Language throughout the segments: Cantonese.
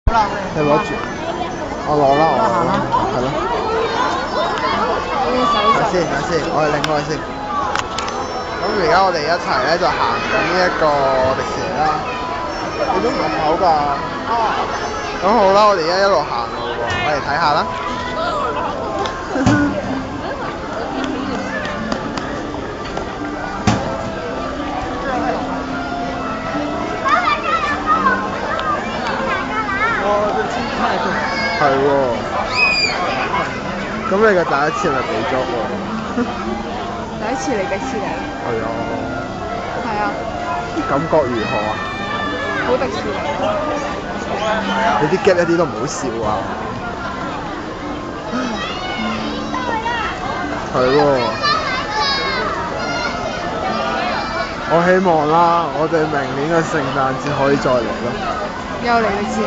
你攞住，我攞啦，係咯。等先，我哋另外先。咁而家我哋一齊咧就行緊呢一個迪士尼啦。你都唔入口㗎？咁好啦，我哋而家一路行路喎，我哋睇下啦。係喎，咁你嘅第一次係咪俾咗喎？第一次嚟迪士尼。係啊。係啊。感覺如何啊？好迪士尼。你啲 get 一啲都唔好笑啊！係喎。我希望啦，我哋明年嘅聖誕節可以再嚟咯。又嚟迪士尼。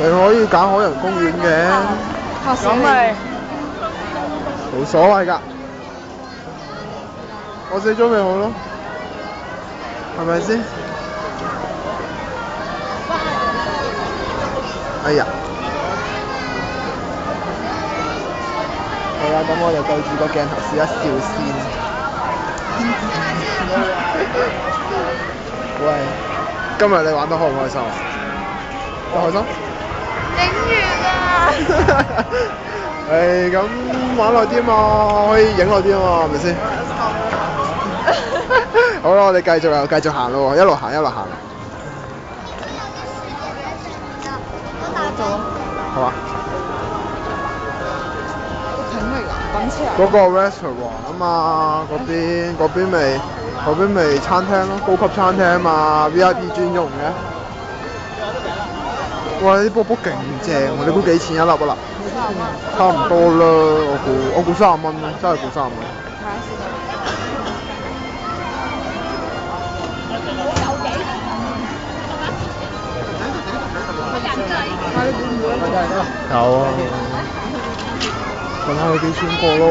你可以揀海洋公園嘅。咁咪冇所謂㗎。我死咗咪好咯，係咪先？哎呀！好啦，咁我哋對住個鏡頭試一笑先。喂，今日你玩得開唔開心啊？都開心？影完啦！咁玩耐啲嘛，可以影耐啲嘛，係咪先？好啦，我哋繼續行咯喎，一路行。係嘛？等車啊！嗰個 restaurant 啊嘛，嗰邊咪餐廳咯，高級餐廳啊嘛 ，VIP 專用嘅。哇！啲波勁正喎，你估幾錢一粒啊啦？差唔多啦，我估30蚊啦，真係估30蚊。睇下先。有啊，問下佢幾錢個咯。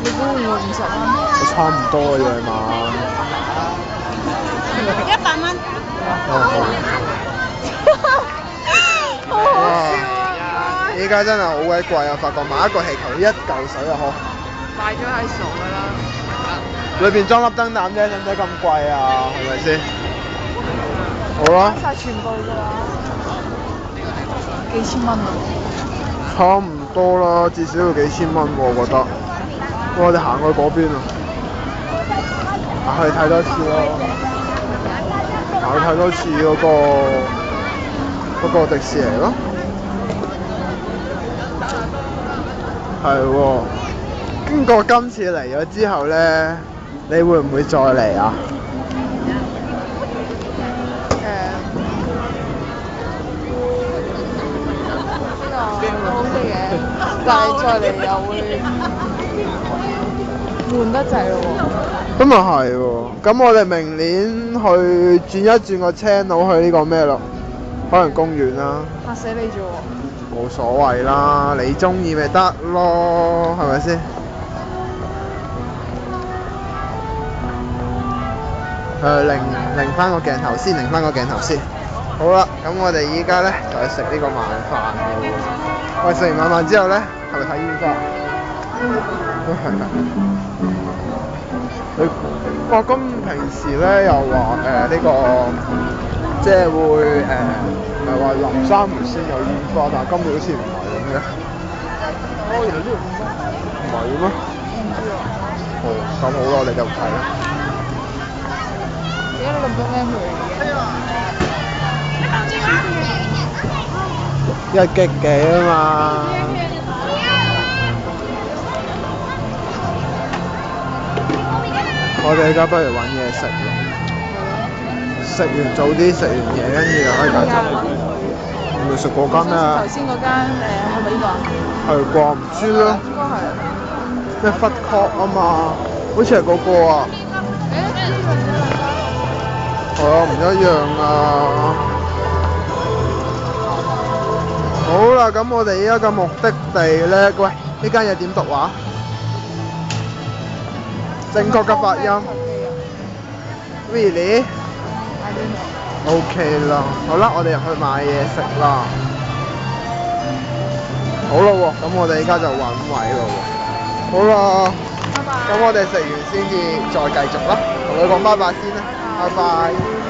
你估會唔會50蚊？我差唔多嘅夜晚。100蚊。好好笑啊！依家真係好鬼貴啊！發覺買一個氣球1嚿水啊，嗬！買咗係傻㗎啦。裏邊裝粒燈膽啫，使唔使咁貴啊？係咪先？好啦。晒全部㗎啦。幾千蚊啊！差唔多啦，至少要幾千蚊喎，我覺得。我哋行去嗰邊啊，去睇多次咯。行去睇多次嗰個迪士尼咯。係喎，經過今次嚟咗之後咧，你會唔會再嚟啊？好嘅，但係再嚟又會悶得滯咯喎。咁又係喎，咁我哋明年去轉一轉個 channel 去呢個咩咯？海洋公園啦。嚇死你啫喎！冇所謂啦，你中意咪得咯，係咪先？擰翻個鏡頭先，好啦，咁我哋依家咧就去食呢個晚飯嘅喎。我哋食完晚飯之後咧，係咪睇煙花？都係啊。咁平時咧又話呢個即係會唔係話林珊瑚先有煙花，但係今年好似唔係咁嘅。原來呢度唔係咩？唔知喎。哦，咁好啦，我哋繼續睇啦。點解你咁多 memory 嘅？1 G 幾啊嘛。我哋而家不如揾嘢食咯。食完早啲食完嘢，跟住就可以揀酒。咪食嗰間咩啊？頭先嗰間係咪呢個啊？係啩？唔知啦。應該係。咩 food court 啊嘛？好似係嗰個啊。係啊，唔一樣啊。好啦，咁我哋依家嘅目的地咧，喂，呢間嘢點讀話？正確嘅發音。Really？ OK 啦，好啦，我哋入去買嘢食啦。好啦喎，咁我哋依家就揾位咯喎。好啦，拜拜。咁我哋食完先至再繼續啦。同佢講拜拜先啦，拜拜。